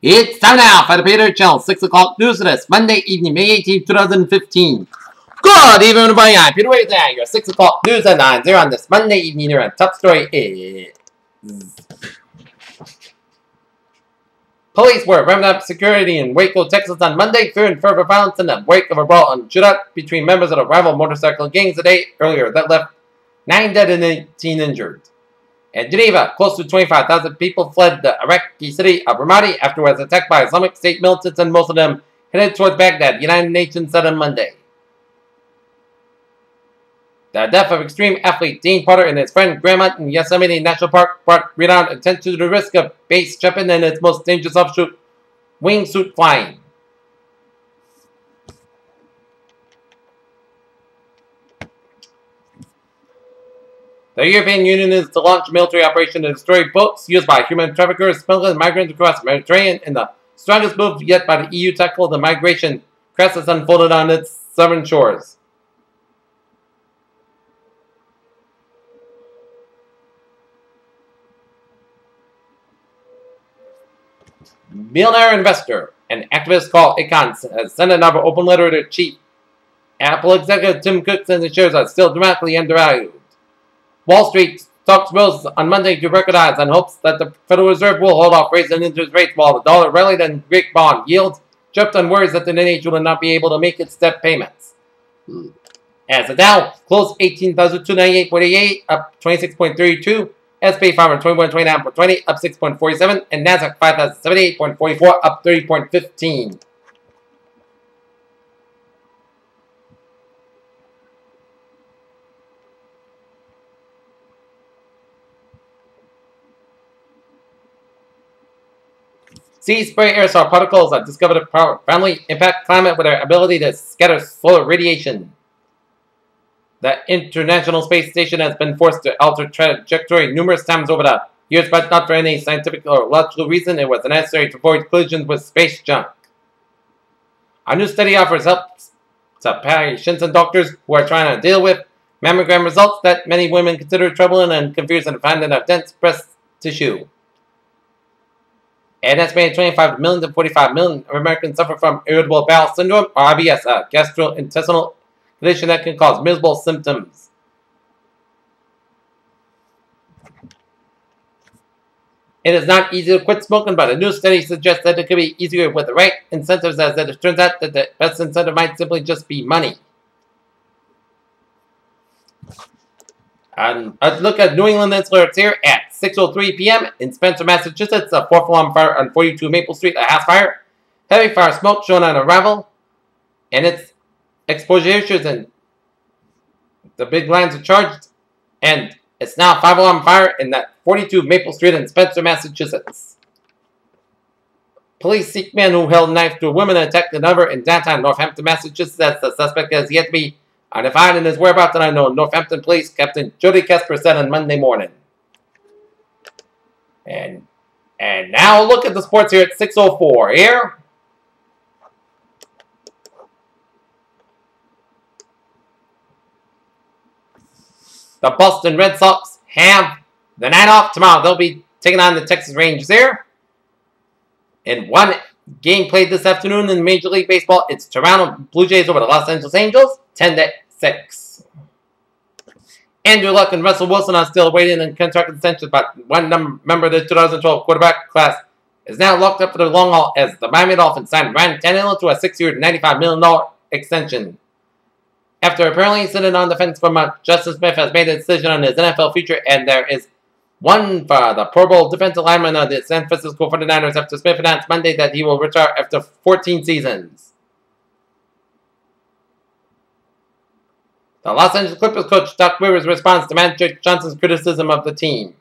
It's time now for the Peter Chill 6 o'clock news this Monday evening, May 18th, 2015. Good evening, everybody. I'm Peter Wiggins, your 6 o'clock news at 9 on this Monday evening here. And top story is police were ramping up security in Waco, Texas on Monday, fearing further violence in the wake of a brawl and shootout between members of the rival motorcycle gangs a day earlier that left 9 dead and 18 injured. In Geneva, close to 25,000 people fled the Iraqi city of Ramadi after it was attacked by Islamic State militants, and most of them headed towards Baghdad, the United Nations said on Monday. The death of extreme athlete Dean Potter and his friend Grandma in Yosemite National Park brought renowned attention to the risk of base jumping and its most dangerous offshoot, wingsuit flying. The European Union is to launch a military operation to destroy boats used by human traffickers smuggling migrants across the Mediterranean in the strongest move yet by the EU to tackle the migration crisis unfolded on its southern shores. Millionaire investor and activist called Icon has sent another open letter to Chief Apple executive Tim Cook, saying the shares are still dramatically undervalued. Wall Street stocks rose on Monday to record highs on hopes that the Federal Reserve will hold off raising interest rates while the dollar rallied and Greek bond yields jumped on worries that the nation will not be able to make its debt payments. As the Dow closed 18,298.88, up 26.32, S&P 521.29.20, up 6.47, and Nasdaq 5,078.44, up 30.15. Sea spray aerosol particles are discovered to profoundly impact climate with their ability to scatter solar radiation. The International Space Station has been forced to alter trajectory numerous times over the years, but not for any scientific or logical reason. It was necessary to avoid collisions with space junk. Our new study offers help to patients and doctors who are trying to deal with mammogram results that many women consider troubling and confusing to find in a dense breast tissue. An estimated 25 million to 45 million Americans suffer from irritable bowel syndrome, or IBS, a gastrointestinal condition that can cause miserable symptoms. It is not easy to quit smoking, but a new study suggests that it could be easier with the right incentives, as it turns out that the best incentive might simply just be money. And let's look at New England alerts here at 6:03 p.m. in Spencer, Massachusetts. A 4th alarm fire on 42 Maple Street, a house fire. Heavy fire smoke shown on arrival. And its exposures and the big lines are charged. And it's now a 5-alarm fire in that 42 Maple Street in Spencer, Massachusetts. Police seek man who held a knife to a woman and attacked another in downtown Northampton, Massachusetts. As the suspect has yet to be identified in his whereabouts, and I know Northampton Police Captain Jody Kesper said on Monday morning. And now look at the sports here at 6:04 here. The Boston Red Sox have the night off tomorrow. They'll be taking on the Texas Rangers here. In one game played this afternoon in Major League Baseball, it's Toronto Blue Jays over the Los Angeles Angels, 10-6. Andrew Luck and Russell Wilson are still waiting in contract extensions, but one member of the 2012 quarterback class is now locked up for the long haul as the Miami Dolphins signed Ryan Tannehill to a 6-year, $95 million extension. After apparently sitting on the fence for months, Justin Smith has made a decision on his NFL future, and there is one for the Pro Bowl defensive lineman of the San Francisco 49ers after Smith announced Monday that he will retire after 14 seasons. The Los Angeles Clippers coach Doc Rivers responds to Magic Johnson's criticism of the team.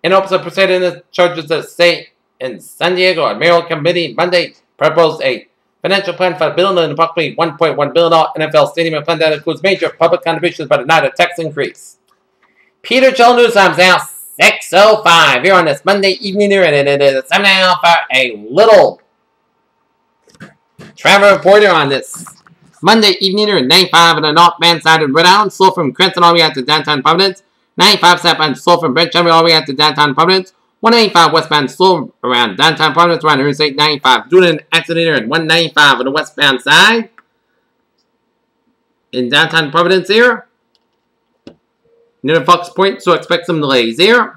In hopes of pursuing the charges, the state in San Diego, a mayoral committee Monday proposed a financial plan for building an approximately $1.1 billion NFL stadium, a plan that includes major public contributions but not a tax increase. Peter Chill News Times now 6:05 here on this Monday evening here, and it is time now for a little travel report here on this Monday evening here at 95 on the northbound side of Rhode Island, slow from Cranston all the way out to downtown Providence, 95 southbound slow from Brent all the way out to downtown Providence, 195 westbound slow around downtown Providence around Interstate 95. Doing an accident here at 195 on the westbound side. In downtown Providence here. Near Fox Point, so expect some delays here.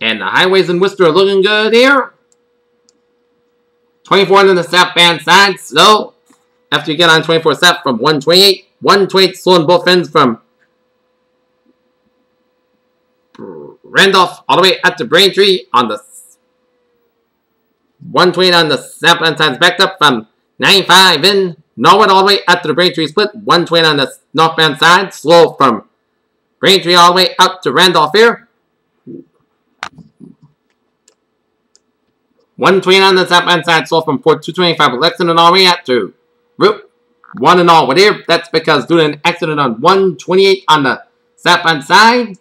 And the highways in Worcester are looking good here. 24 on the southbound side, slow. After you get on 24 south from 128. 128 slow on both ends from Randolph all the way up to Braintree on the 128 on the southbound side is backed up from 95 in Norwood all the way up to the Braintree split. 120 on the northbound side, slow from Braintree all the way up to Randolph here. 120 on the southbound side, slow from Port 225 Lexington all the way up to Route 1 and all. But here, that's because due to an accident on 128 on the southbound side,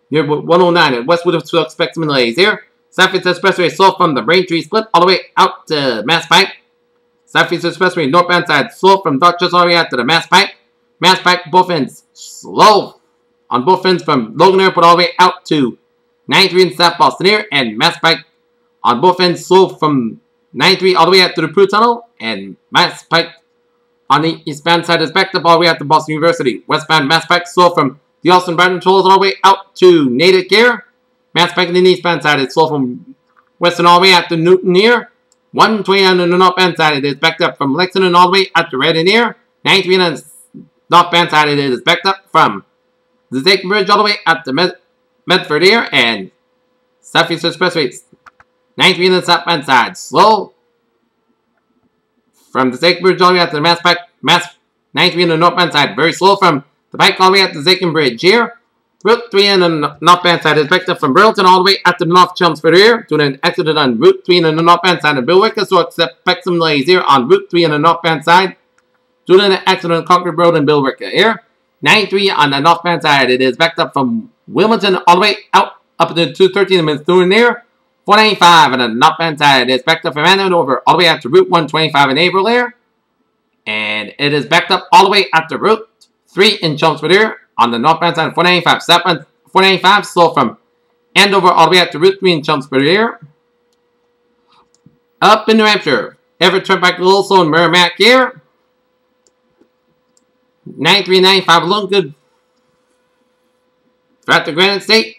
near 109 at Westwood, so expect some delays here. Southeast Expressway slow from the Braintree split all the way out to Mass Pike. Southeast Expressway northbound side slow from Dorchester all the way out to the Mass Pike. Mass Pike both ends slow on both ends from Logan Airport all the way out to 93 in South Boston here. And Mass Pike on both ends slow from 93 all the way out to the Prue Tunnel. And Mass Pike on the eastbound side is backed up all the way out to Boston University. Westbound Mass Pike slow from the Austin Brighton Tolls all the way out to Natick here. Mass Pike on the eastbound side is slow from Western all the way out to Newton here. 120 on the northbound side, it is backed up from Lexington all the way out to Reading here. 93 on the northbound side, it is backed up from the Zakin Bridge all the way up to Medford here. And Southeast Expressway, 93 on the southbound side, slow from the Zakin Bridge all the way out to the Mass Pike. 93 on the northbound side, very slow from the Pike all the way out to the Zakin Bridge here. Route 3 on the northbound side is backed up from Burlington all the way up to North Chelmsford here. Due to an accident on Route 3 on the northbound side of Billerica, so expect some delays here on Route 3 on the northbound side. Due to an accident on Concord Road in Billerica here. 93 on the northbound side, it is backed up from Wilmington all the way out up to 213 minutes through near. 495 on the northbound side, it is backed up from Andover all the way out to Route 125 in April here. And it is backed up all the way out to Route 3 in Chelmsford here. On the northbound side, 495. Southbound 495, slow from Andover all the way out to Route 3 in Chelmsford here. Up in New Hampshire, Everett Turnpike a little slow in Merrimack here. 9395, looking good throughout the Granite State.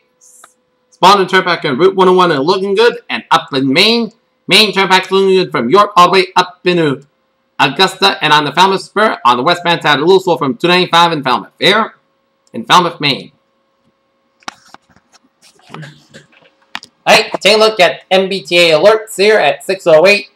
Spalding Turnpike on Route 101 and looking good. And up in Maine, Maine Turnpike looking good from York all the way up into Augusta. And on the Falmouth Spur, on the westbound side, a little slow from 295 in Falmouth here. In Falmouth, Maine. Alright, take a look at MBTA alerts here at 6:08.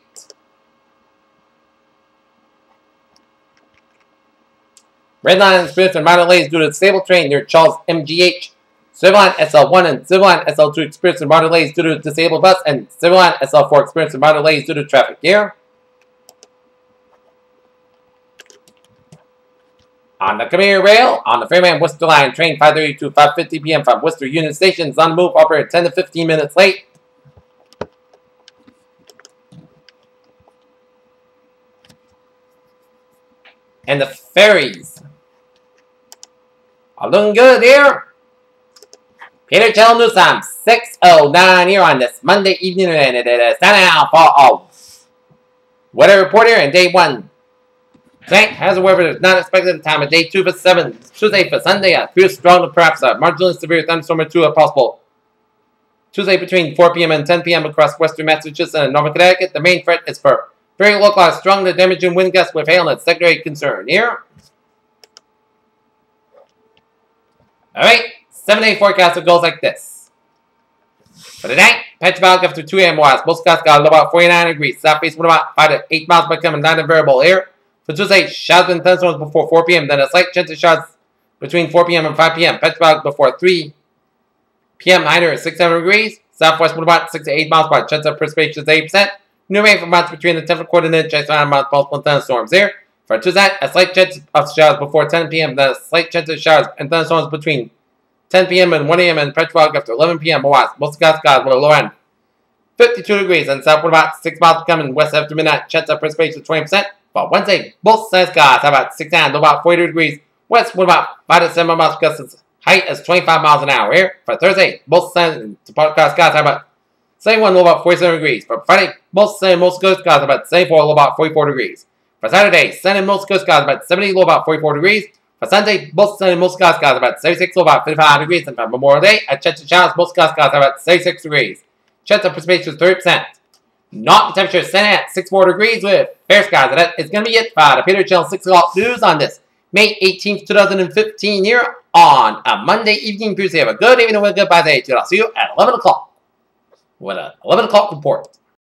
Red line experience and minor delays due to the stable train near Charles MGH. Civil line SL1 and Civil line SL2 experience and minor delays due to disabled bus, and Civil line SL4 experience and minor delays due to traffic here. On the Commuter Rail, on the Fairman Worcester Line, train 5:30 to 5:50 p.m. from Worcester Union Station is on the move, operated 10 to 15 minutes late. And the ferries are looking good here. Peter Channel News time, 6:09 here on this Monday evening, and it is time for a weather report here in day 1. Tonight, has however, is not expected at the time of day 2 for 7. Tuesday for Sunday, a few strong to perhaps a marginally severe thunderstorm or 2 are possible. Tuesday between 4 p.m. and 10 p.m. across western Massachusetts and northern Connecticut. The main threat is for very localized strong to damaging wind gusts with hail and secondary concern here. Alright, 7-day forecast that goes like this. For tonight, Petrovalk after 2 a.m. west. Most gusts got about 49 degrees. Southeast wind about 5 to 8 miles per second, not a variable here. For Tuesday, showers and thunderstorms before 4 p.m. Then a slight chance of showers between 4 p.m. and 5 p.m. Petrovalk before 3 p.m. High near 6-7 degrees. Southwest wind about 6 to 8 miles per hour. Chance of precipitation is 8%. New rain for months between the 10th and quarter inch. Chance of possible thunderstorms here. For Tuesday, a slight chance of showers before 10 p.m. Then a slight chance of showers and thunderstorms between 10 p.m. and 1 a.m. and Petrovalk after 11 p.m. west. Most skies with a low end 52 degrees. And south wind about 6 miles coming west after midnight. Chance of precipitation 20%. For Wednesday, both sides skies have about 6 and about 40 degrees. West with about 5 to 7 miles gusts Height is 25 miles an hour here. For Thursday, most sun to podcast skies are about 71, low about 47 degrees. For Friday, most sun and most coast skies about 74, low about 44 degrees. For Saturday, sun and most coast skies about 70, low about 44 degrees. For Sunday, most sun and most coast skies about 76, low about 55 degrees. And for Memorial Day, at chance of showers, most coast skies about 76 degrees. Chance of precipitation is 30%. Not the temperature is set at 64 degrees with fair skies. And that is going to be it for the Peter Channel 6 o'clock news on this May 18th, 2015 here on a Monday evening. Please have a good evening with a goodbye day. I'll see you at 11 o'clock with an 11 o'clock report.